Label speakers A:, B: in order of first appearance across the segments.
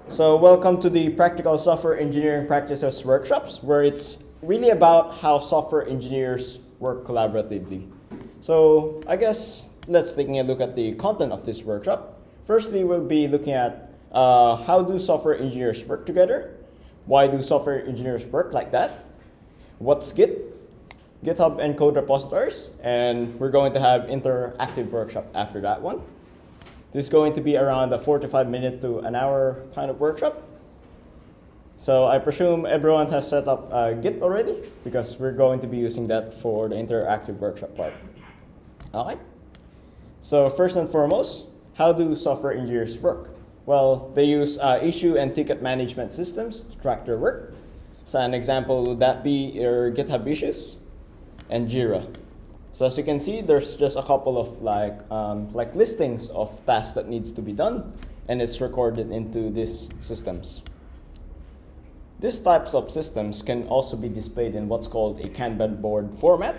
A: So welcome to the Practical Software Engineering Practices workshops, where it's really about how software engineers work collaboratively. So I guess let's take a look at the content of this workshop. Firstly, we'll be looking at how do software engineers work together? Why do software engineers work like that? What's Git? Github and code repositories, and we're going to have interactive workshop after that one. This is going to be around a 45-minute to an hour kind of workshop. So I presume everyone has set up Git already, because we're going to be using that for the interactive workshop part. Okay. So first and foremost, how do software engineers work? Well, they use issue and ticket management systems to track their work. So an example would that be your GitHub issues and Jira. So as you can see, there's just a couple of like listings of tasks that needs to be done, and it's recorded into these systems. These types of systems can also be displayed in what's called a Kanban board format,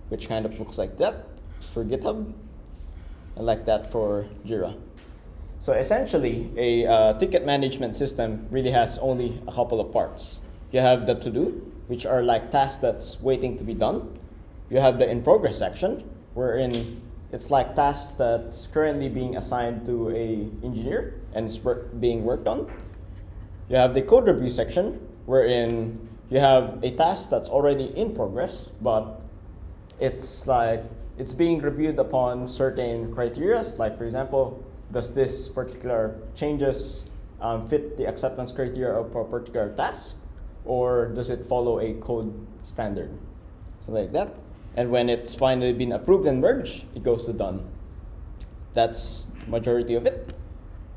A: which kind of looks like that for GitHub, and like that for Jira. So essentially, a ticket management system really has only a couple of parts. You have the to-do, which are like tasks that's waiting to be done. You have the in progress section, wherein it's like tasks that's currently being assigned to an engineer and is being worked on. You have the code review section, wherein you have a task that's already in progress, but it's being reviewed upon certain criteria, like for example, does this particular changes fit the acceptance criteria of a particular task, or does it follow a code standard, something like that. And when it's finally been approved and merged, it goes to done. That's majority of it.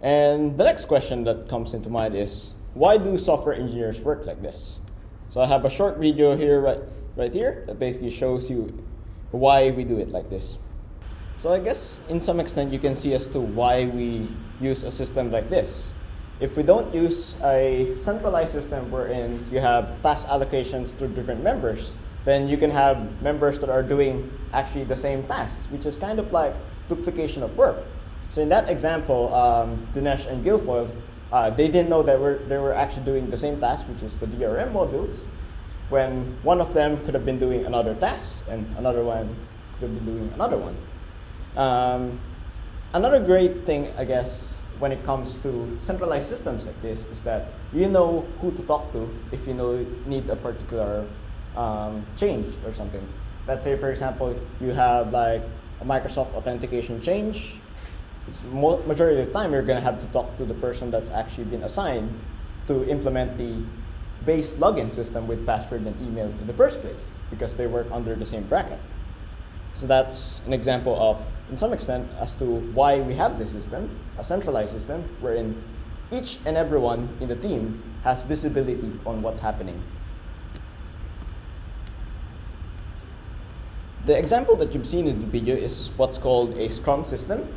A: And the next question that comes into mind is, why do software engineers work like this? So I have a short video here, right here, that basically shows you why we do it like this. So I guess in some extent you can see as to why we use a system like this. If we don't use a centralized system wherein you have task allocations to different members, then you can have members that are doing actually the same tasks, which is kind of like duplication of work. So in that example, Dinesh and Guilfoyle, they didn't know that they were actually doing the same task, which is the DRM modules, when one of them could have been doing another task and another one could have been doing another one. Another great thing, I guess, when it comes to centralized systems like this is that you know who to talk to if you need a particular change or something. Let's say, for example, you have like a Microsoft authentication change. Majority of the time, you're going to have to talk to the person that's actually been assigned to implement the base login system with password and email in the first place, because they work under the same bracket. So that's an example of, in some extent, as to why we have this system, a centralized system, wherein each and everyone in the team has visibility on what's happening. The example that you've seen in the video is what's called a Scrum System.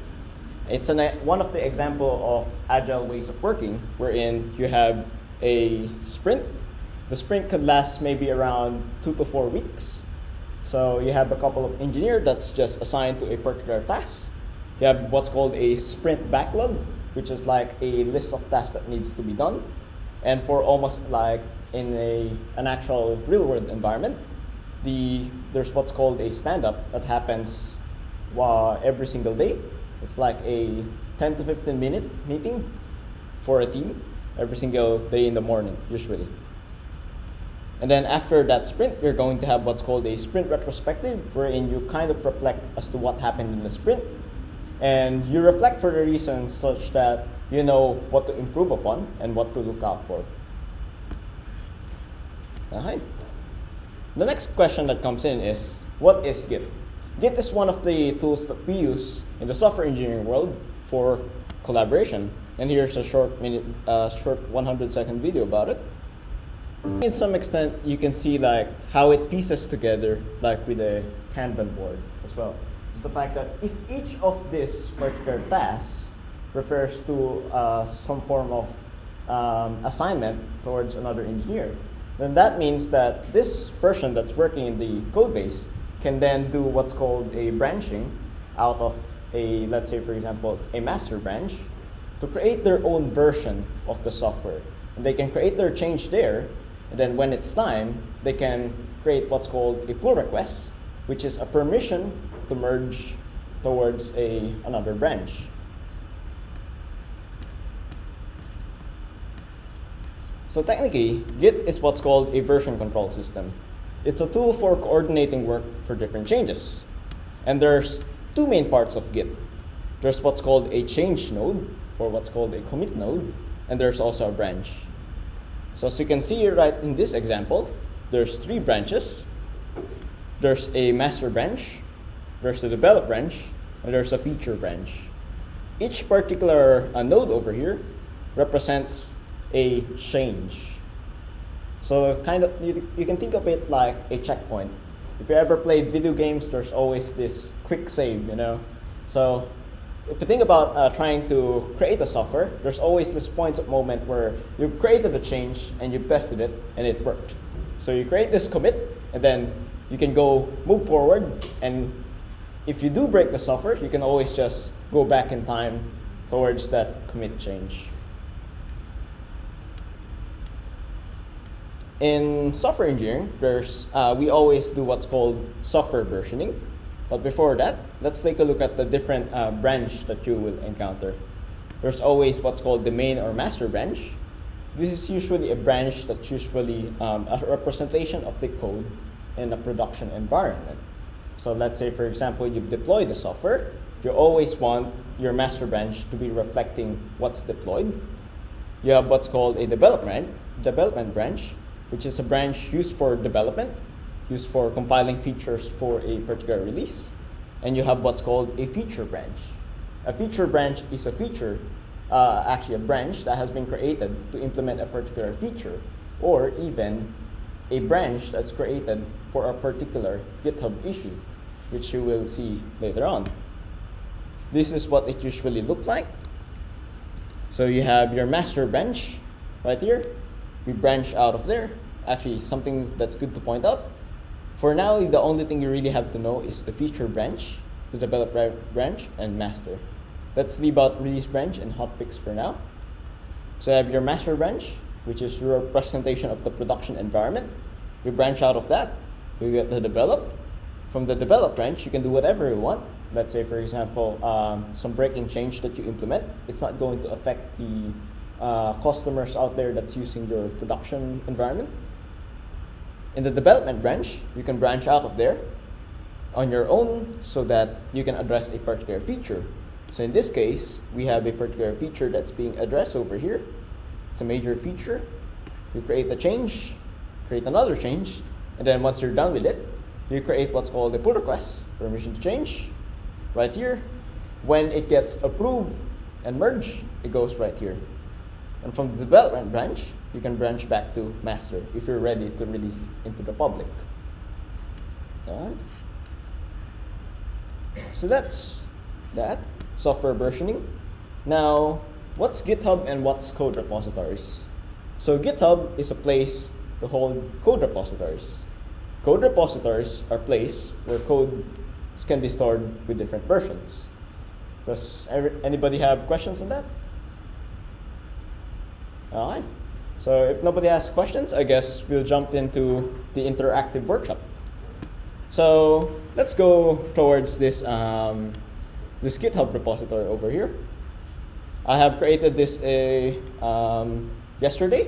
A: It's one of the example of agile ways of working, wherein you have a sprint. The sprint could last maybe around 2 to 4 weeks. So you have a couple of engineers that's just assigned to a particular task. You have what's called a sprint backlog, which is like a list of tasks that needs to be done. And for almost like in an actual real world environment, there's what's called a stand-up that happens every single day. It's like a 10 to 15 minute meeting for a team every single day in the morning, usually. And then after that sprint, you're going to have what's called a sprint retrospective, wherein you kind of reflect as to what happened in the sprint. And you reflect for the reasons such that you know what to improve upon and what to look out for. Okay. The next question that comes in is, what is Git? Git is one of the tools that we use in the software engineering world for collaboration. And here's a short 100-second video about it. In some extent, you can see like how it pieces together, like with a Kanban board as well. It's the fact that if each of these particular tasks refers to some form of assignment towards another engineer, then that means that this person that's working in the code base can then do what's called a branching out of a, let's say for example, a master branch to create their own version of the software. And they can create their change there, and then when it's time, they can create what's called a pull request, which is a permission to merge towards another branch. So technically, Git is what's called a version control system. It's a tool for coordinating work for different changes. And there's two main parts of Git. There's what's called a change node, or what's called a commit node, and there's also a branch. So as you can see right in this example, there's 3 branches. There's a master branch, there's a develop branch, and there's a feature branch. Each particular node over here represents a change. So kind of you can think of it like a checkpoint. If you ever played video games, there's always this quick save, you know. So if you think about trying to create a software, there's always this point of moment where you've created a change and you've tested it and it worked. So you create this commit, and then you can go move forward, and if you do break the software, you can always just go back in time towards that commit change. In software engineering, we always do what's called software versioning. But before that, let's take a look at the different branch that you will encounter. There's always what's called the main or master branch. This is usually a branch that's usually a representation of the code in a production environment. So let's say, for example, you've deployed the software. You always want your master branch to be reflecting what's deployed. You have what's called a development branch, which is a branch used for development, used for compiling features for a particular release. And you have what's called a feature branch. A feature branch is a feature, actually a branch that has been created to implement a particular feature, or even a branch that's created for a particular GitHub issue, which you will see later on. This is what it usually looks like. So you have your master branch right here. We branch out of there. Actually, something that's good to point out. For now, the only thing you really have to know is the feature branch, the develop branch, and master. Let's leave out release branch and hotfix for now. So you have your master branch, which is your representation of the production environment. You branch out of that, you get the develop. From the develop branch, you can do whatever you want. Let's say, for example, some breaking change that you implement. It's not going to affect the customers out there that's using your production environment. In the development branch, you can branch out of there on your own so that you can address a particular feature. So in this case, we have a particular feature that's being addressed over here. It's a major feature. You create a change, create another change, and then once you're done with it, you create what's called a pull request, permission to change, right here. When it gets approved and merged, it goes right here. And from the development branch, you can branch back to master if you're ready to release it into the public. Alright. So that's that, software versioning. Now, what's GitHub and what's code repositories? So GitHub is a place to hold code repositories. Code repositories are places where code can be stored with different versions. Does anybody have questions on that? Alright. So if nobody has questions, I guess we'll jump into the interactive workshop. So let's go towards this this GitHub repository over here. I have created this yesterday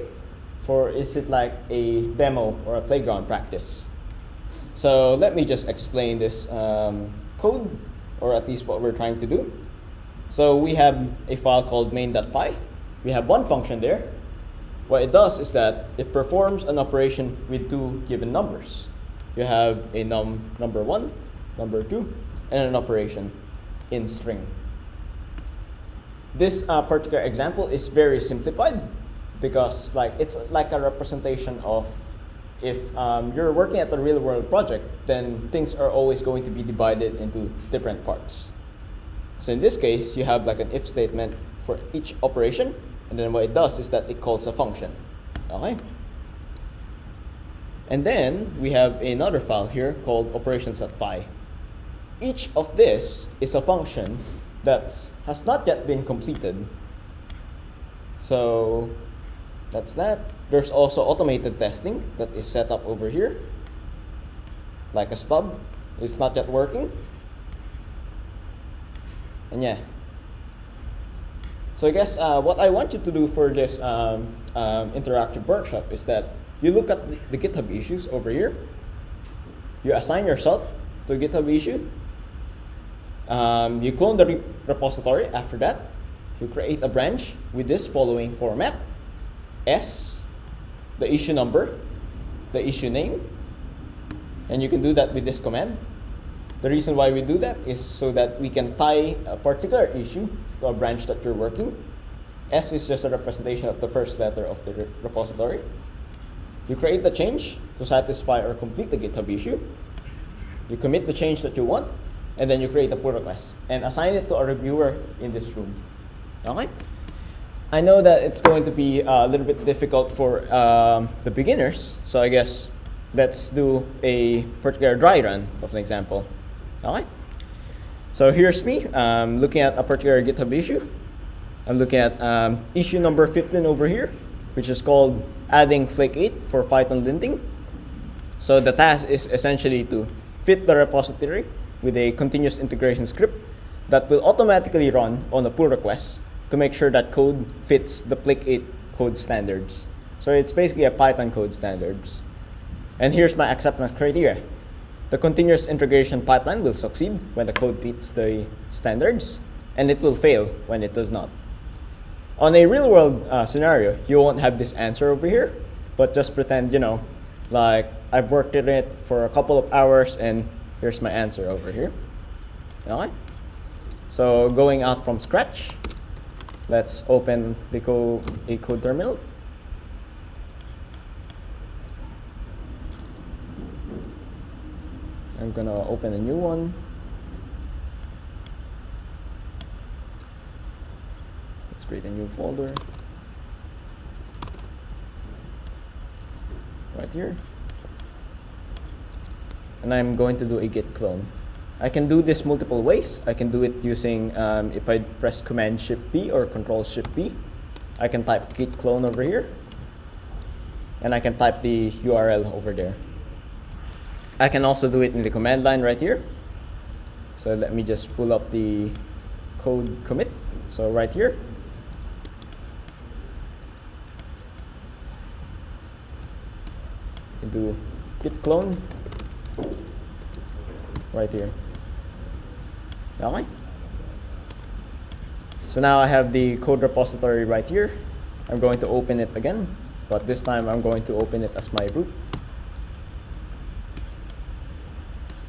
A: for is it like a demo or a playground practice. So let me just explain this code, or at least what we're trying to do. So we have a file called main.py. We have one function there. What it does is that it performs an operation with 2 given numbers. You have a number 1, number 2, and an operation in string. This particular example is very simplified because it's like a representation of if you're working at a real world project, then things are always going to be divided into different parts. So in this case, you have like an if statement for each operation, and then what it does is that it calls a function. Okay. And then we have another file here called operations.py. Each of this is a function that has not yet been completed, So that's that. There's also automated testing that is set up over here, like a stub. It's not yet working. And yeah. So I guess what I want you to do for this interactive workshop is that you look at the GitHub issues over here. You assign yourself to a GitHub issue. You clone the repository after that. You create a branch with this following format: S, the issue number, the issue name, and you can do that with this command. The reason why we do that is so that we can tie a particular issue to a branch that you're working. S is just a representation of the first letter of the repository. You create the change to satisfy or complete the GitHub issue. You commit the change that you want, and then you create a pull request and assign it to a reviewer in this room. Okay? I know that it's going to be a little bit difficult for the beginners, so I guess let's do a particular dry run of an example. Okay? So here's me looking at a particular GitHub issue. I'm looking at issue number 15 over here, which is called adding flake 8 for Python linting. So the task is essentially to fit the repository with a continuous integration script that will automatically run on a pull request to make sure that code fits the flake 8 code standards. So it's basically a Python code standards. And here's my acceptance criteria. The continuous integration pipeline will succeed when the code meets the standards, and it will fail when it does not. On a real-world scenario, you won't have this answer over here, but just pretend, like I've worked in it for a couple of hours, and here's my answer over here. Okay? So going out from scratch, let's open a code terminal. I'm gonna open a new one. Let's create a new folder. Right here. And I'm going to do a git clone. I can do this multiple ways. I can do it using, if I press Command-Shift-P or Control-Shift-P, I can type git clone over here. And I can type the URL over there. I can also do it in the command line right here. So let me just pull up the code commit. So right here. You do git clone right here. Okay. So now I have the code repository right here. I'm going to open it again, but this time I'm going to open it as my root.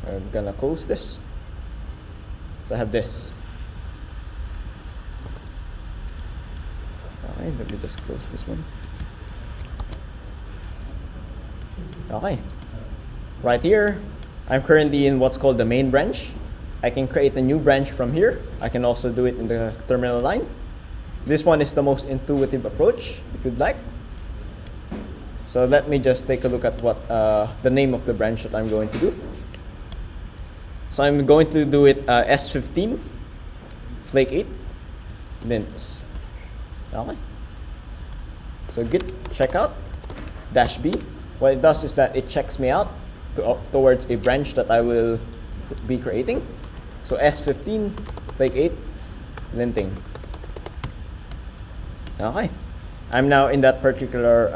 A: I'm gonna close this. So I have this. Alright, let me just close this one. Okay. Right here, I'm currently in what's called the main branch. I can create a new branch from here. I can also do it in the terminal line. This one is the most intuitive approach, if you'd like. So let me just take a look at what the name of the branch that I'm going to do. So I'm going to do it S15, flake 8, lints. Okay. So git checkout -b. What it does is that it checks me out towards a branch that I will be creating. So S15, flake 8, linting. Okay. I'm now in that particular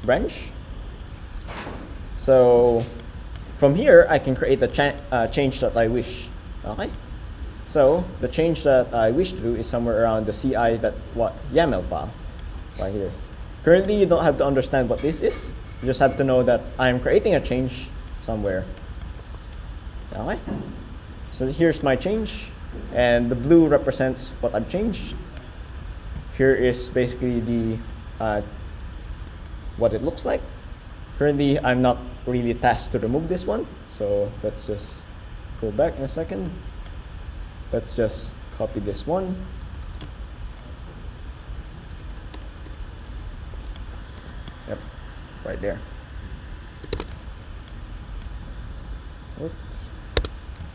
A: branch. So from here, I can create a change that I wish. Okay. So the change that I wish to do is somewhere around the YAML file right here. Currently, you don't have to understand what this is. You just have to know that I'm creating a change somewhere. Okay. So here's my change, and the blue represents what I've changed. Here is basically the what it looks like. Currently, I'm not really tasked to remove this one, so let's just go back in a second. Let's just copy this one. Yep, right there. Oops.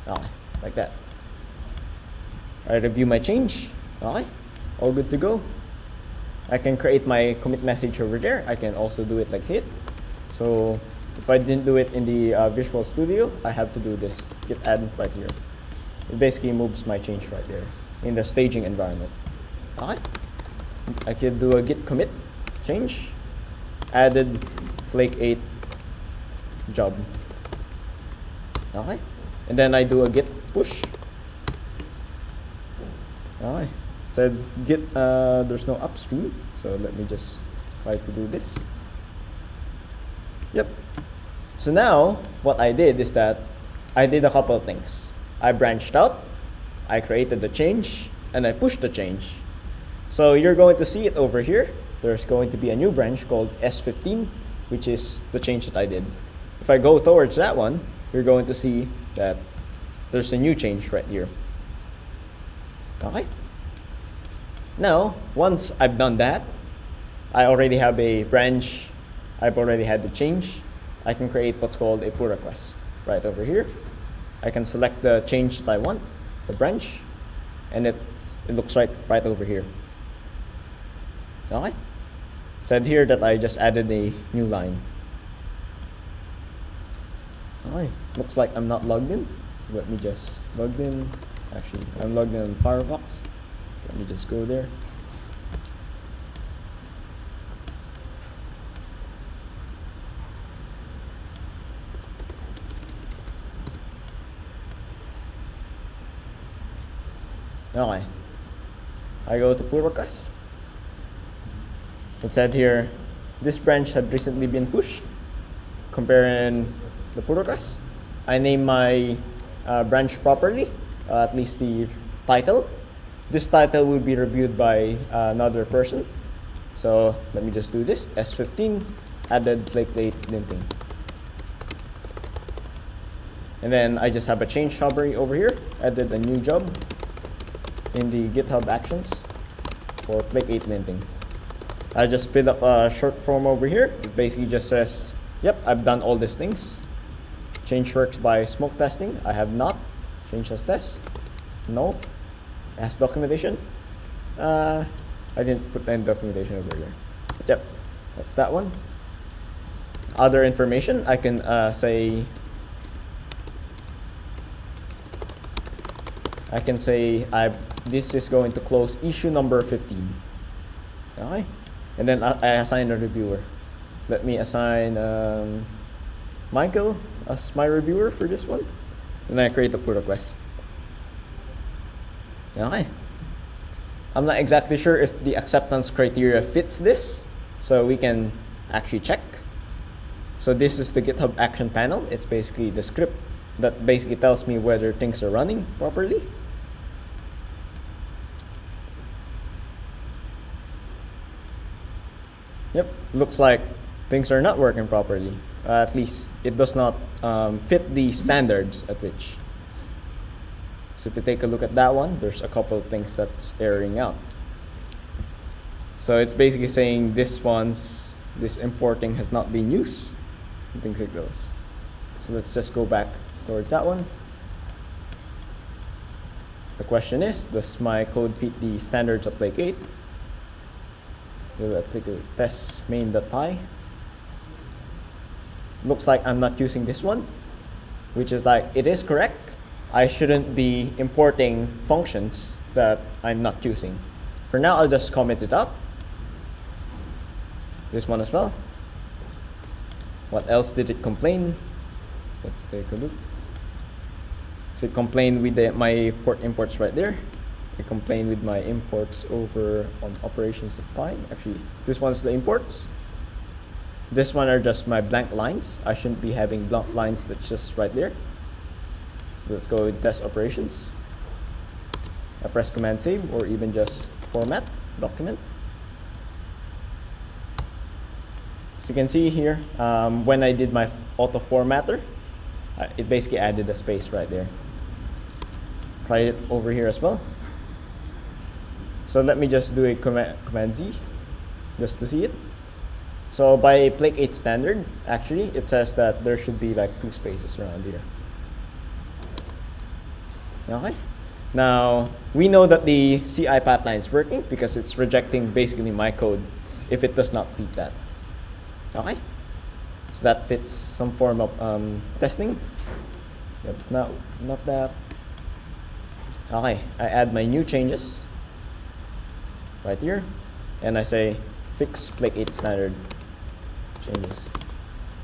A: Oh, like that. I review my change. All right, all good to go. I can create my commit message over there. I can also do it like hit. So if I didn't do it in the Visual Studio, I have to do this git add right here. It basically moves my change right there in the staging environment. Okay. I could do a git commit change, added flake 8 job. Okay. And then I do a git push. Okay. It said git, there's no upstream, so let me just try to do this. Yep. So now what I did is that I did a couple of things. I branched out, I created the change, and I pushed the change. So you're going to see it over here. There's going to be a new branch called S15, which is the change that I did. If I go towards that one, you're going to see that there's a new change right here. Okay. Now, once I've done that, I already have a branch. I've already had the change. I can create what's called a pull request right over here. I can select the change that I want, the branch, and it looks right over here. Okay. Said here that I just added a new line. Alright, looks like I'm not logged in. So let me just log in. Actually, I'm logged in on Firefox. So let me just go there. Okay. I go to pull request. It said here, this branch had recently been pushed. Comparing the pull request. I name my branch properly, at least the title. This title will be reviewed by another person. So let me just do this. S15 added flake 8 linting. And then I just have a change summary over here. Added a new job in the GitHub actions for flake 8 linting. I just build up a short form over here. It basically just says, yep, I've done all these things. Change works by smoke testing. I have not. Change as test. No. As documentation. I didn't put any documentation over here. But yep, that's that one. Other information, I can say this is going to close issue number 15. Okay. And then I assign a reviewer. Let me assign Michael as my reviewer for this one. And I create a pull request. Okay. I'm not exactly sure if the acceptance criteria fits this, so we can actually check. So this is the GitHub action panel. It's basically the script that basically tells me whether things are running properly. Yep, looks like things are not working properly. At least it does not fit the standards at which. So if you take a look at that one, there's a couple of things that's erroring out. So it's basically saying this importing has not been used, and things like those. So let's just go back towards that one. The question is, does my code fit the standards of flake 8? So let's take a test main.py. Looks like I'm not using this one, which is like, it is correct. I shouldn't be importing functions that I'm not using. For now, I'll just comment it out. This one as well. What else did it complain? Let's take a look. So it complained with my port imports right there. It complained with my imports over on operations.py. Actually, this one's the imports. This one are just my blank lines. I shouldn't be having blank lines that's just right there. So let's go with test operations. I press command save or even just format document. So you can see here, when I did my auto formatter, it basically added a space right there. Try it over here as well. So let me just do a command Z just to see it. So by flake 8 standard, actually, it says that there should be like 2 spaces around here. Okay. Now, we know that the CI pipeline is working because it's rejecting basically my code if it does not feed that. Okay? So that fits some form of testing. That's not that. Okay, I add my new changes right here, and I say fix Flake 8 standard changes.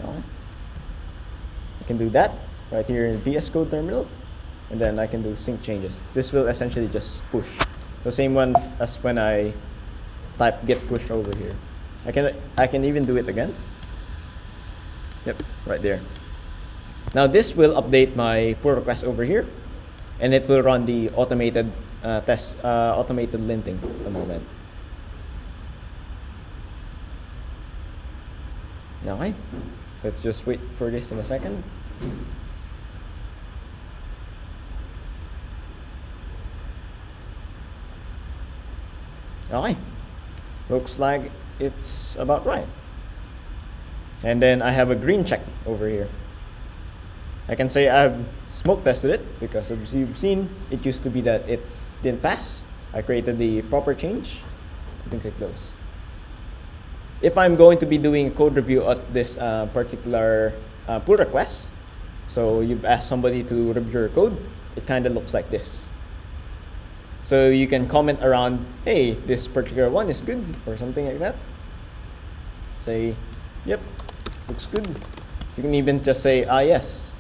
A: Okay. I can do that right here in VS Code terminal, and then I can do sync changes. This will essentially just push the same one as when I type git push over here. I can even do it again. Yep, right there. Now this will update my pull request over here, and it will run the automated automated linting at the moment. Okay, let's just wait for this in a second. Okay, looks like it's about right. And then I have a green check over here. I can say I've smoke tested it because as you've seen, it used to be that it didn't pass. I created the proper change, things like those. If I'm going to be doing a code review at this particular pull request, so you've asked somebody to review your code, it kind of looks like this. So you can comment around, hey, this particular one is good, or something like that. Say, yep, looks good. You can even just say, yes,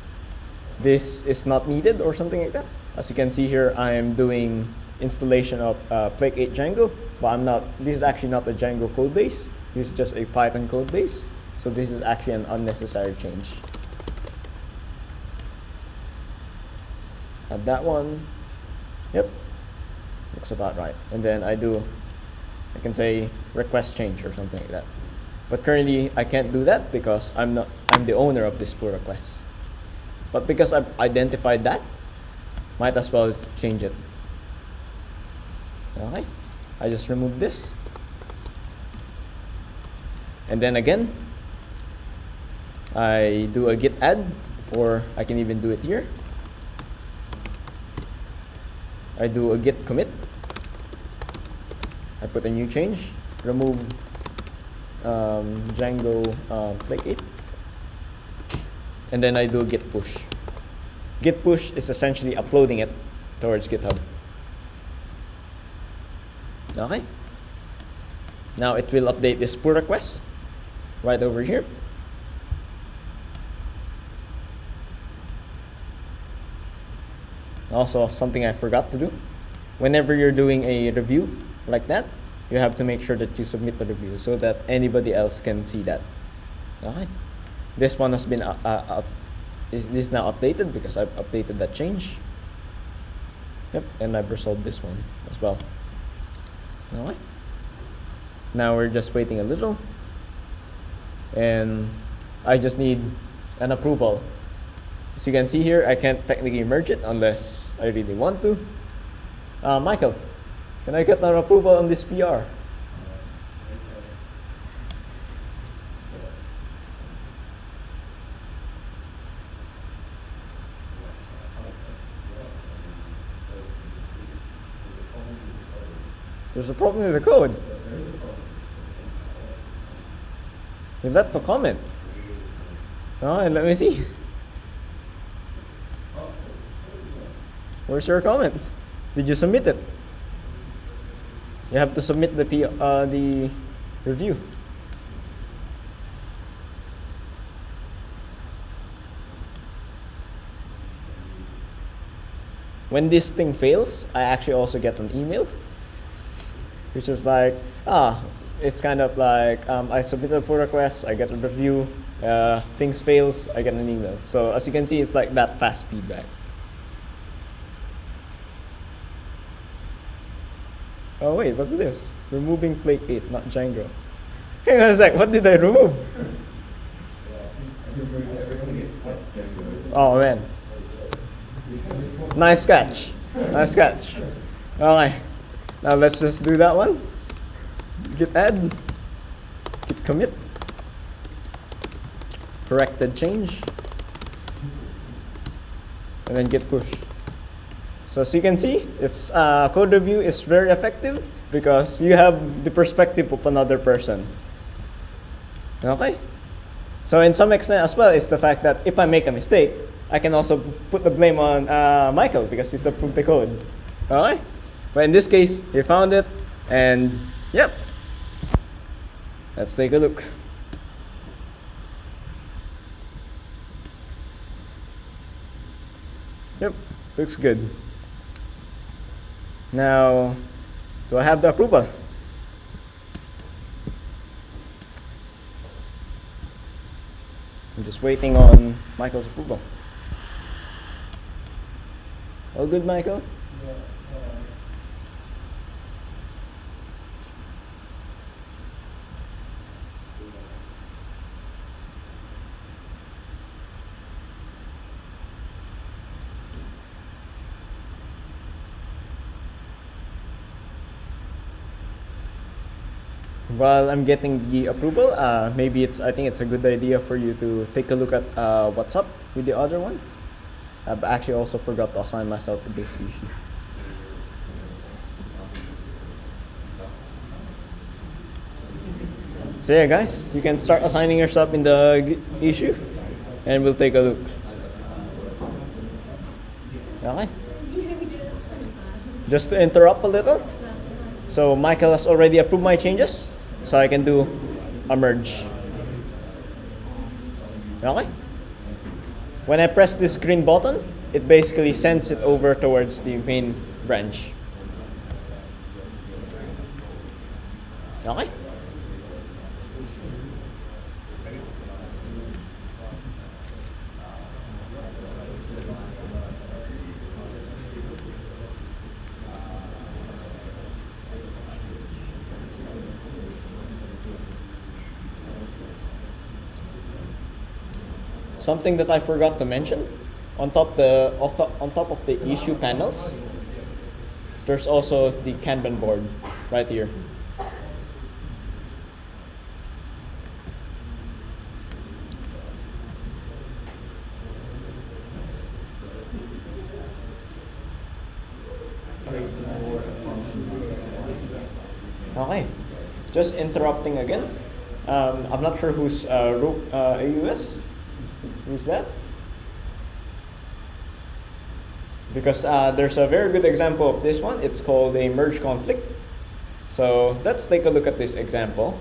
A: this is not needed, or something like that. As you can see here, I am doing installation of Flake 8 Django, but this is actually not a Django code base. This is just a Python code base. So this is actually an unnecessary change. Add that one. Yep. Looks about right. And then I can say request change or something like that. But currently I can't do that because I'm the owner of this pull request. But because I've identified that, might as well change it. Okay. I just remove this. And then again, I do a git add, or I can even do it here. I do a git commit. I put a new change, remove Django Flake 8, and then I do a git push. Git push is essentially uploading it towards GitHub. Okay. Now it will update this pull request right over here. Also, something I forgot to do. Whenever you're doing a review like that, you have to make sure that you submit the review so that anybody else can see that. Okay. This one has been is now updated because I've updated that change. Yep, and I've resolved this one as well. Alright. Now we're just waiting a little, and I just need an approval. As you can see here, I can't technically merge it unless I really want to. Michael, can I get an approval on this PR? There's a problem with the code. You left a comment. Alright, let me see. Where's your comment? Did you submit it? You have to submit the review. When this thing fails, I actually also get an email, which is like, it's kind of like I submitted a pull request, I get a review, things fails, I get an email. So as you can see, it's like that fast feedback. Oh wait, what's this? Removing Flake 8, not Django. Hang on a sec, what did I remove? Oh man. Nice catch. Nice catch. Alright. Now let's just do that one. Git add. Git commit. Corrected change. And then git push. So as you can see, it's code review is very effective because you have the perspective of another person. Okay? So in some extent as well is the fact that if I make a mistake, I can also put the blame on Michael because he's approved the code. Okay? But in this case, he found it, and yep. Let's take a look. Yep, looks good. Now, do I have the approval? I'm just waiting on Michael's approval. All good, Michael?
B: Yeah.
A: While I'm getting the approval, maybe I think it's a good idea for you to take a look at what's up with the other ones. I've actually also forgot to assign myself to this issue. So yeah, guys, you can start assigning yourself in the issue, and we'll take a look. Okay. Just to interrupt a little. So Michael has already approved my changes, so I can do a merge. Okay? When I press this green button, it basically sends it over towards the main branch. Okay? Something that I forgot to mention, on top of the issue panels, there's also the Kanban board right here. Okay, just interrupting again. I'm not sure who's AUS. Who's that? Because there's a very good example of this one. It's called a merge conflict. So let's take a look at this example.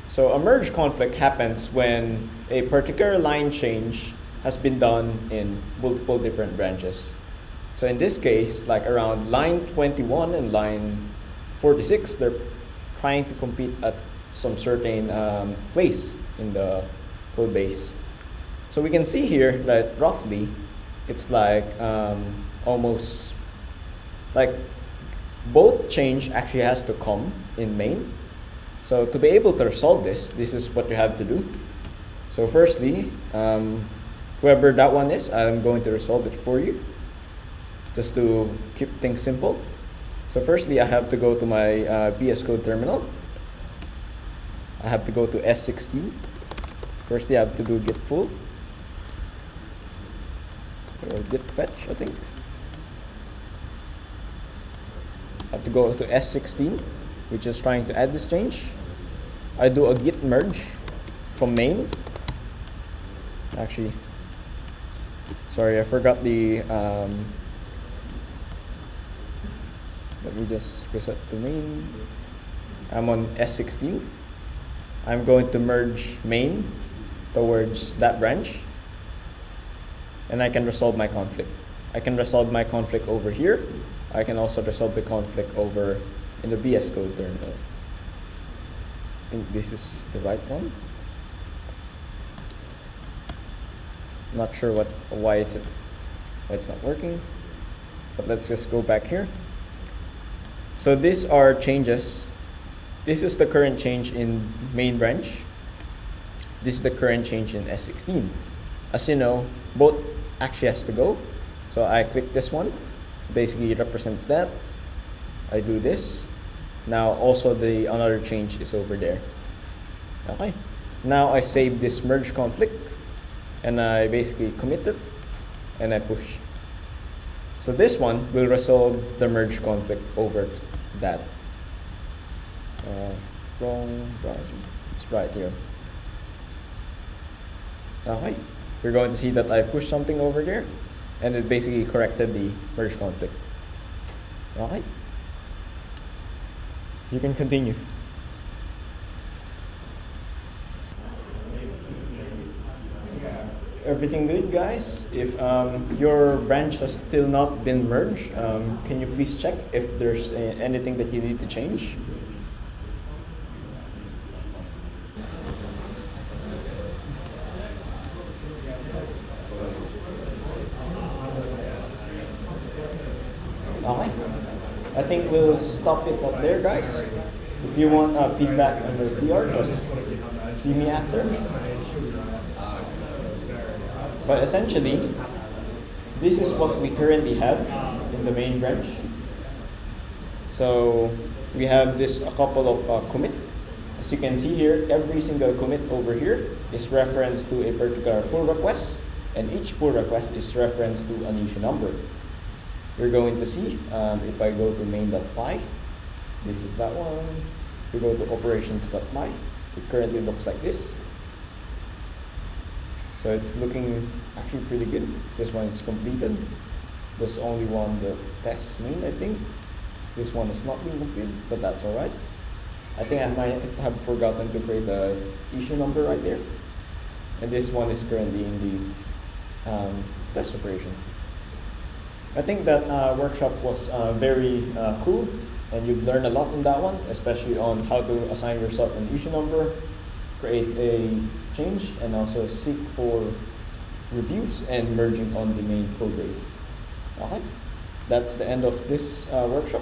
A: So a merge conflict happens when a particular line change has been done in multiple different branches. So in this case, like around line 21 and line 46, they're trying to compete at some certain place in the code base. So we can see here that roughly it's like almost like both change actually has to come in main. So to be able to resolve this is what you have to do. So firstly, whoever that one is, I'm going to resolve it for you just to keep things simple. So firstly, I have to go to my VS Code terminal. I have to go to S16. Firstly, I have to do git pull. Or git fetch, I think. I have to go to S16, which is trying to add this change. I do a git merge from main. Actually, sorry, I forgot the, let me just reset to main. I'm on S16. I'm going to merge main towards that branch. And I can resolve my conflict. I can resolve my conflict over here. I can also resolve the conflict over in the VS Code terminal. I think this is the right one. Not sure why it's not working. But let's just go back here. So these are changes. This is the current change in main branch. This is the current change in S16. As you know, both actually has to go. So I click this one. Basically it represents that. I do this. Now also the another change is over there. Okay. Now I save this merge conflict and I basically commit it and I push. So this one will resolve the merge conflict over that. Wrong browser. It's right here. Okay. You're going to see that I pushed something over there, and it basically corrected the merge conflict. Okay. You can continue. Everything good, guys? If your branch has still not been merged, can you please check if there's anything that you need to change? Okay. I think we'll stop it up there, guys. If you want feedback on the PR, just see me after. But essentially, this is what we currently have in the main branch. So we have this a couple of commit. As you can see here, every single commit over here is referenced to a particular pull request, and each pull request is referenced to an issue number. You're going to see if I go to main.py, this is that one. We go to operations.py. It currently looks like this. So it's looking actually pretty good. This one is completed. There's only one, the test main, I think. This one is not being completed, but that's all right. I think I might have forgotten to create the issue number right there. And this one is currently in the test operation. I think that workshop was very cool, and you've learned a lot in that one, especially on how to assign yourself an issue number, create a change, and also seek for reviews and merging on the main code base. Okay, that's the end of this workshop.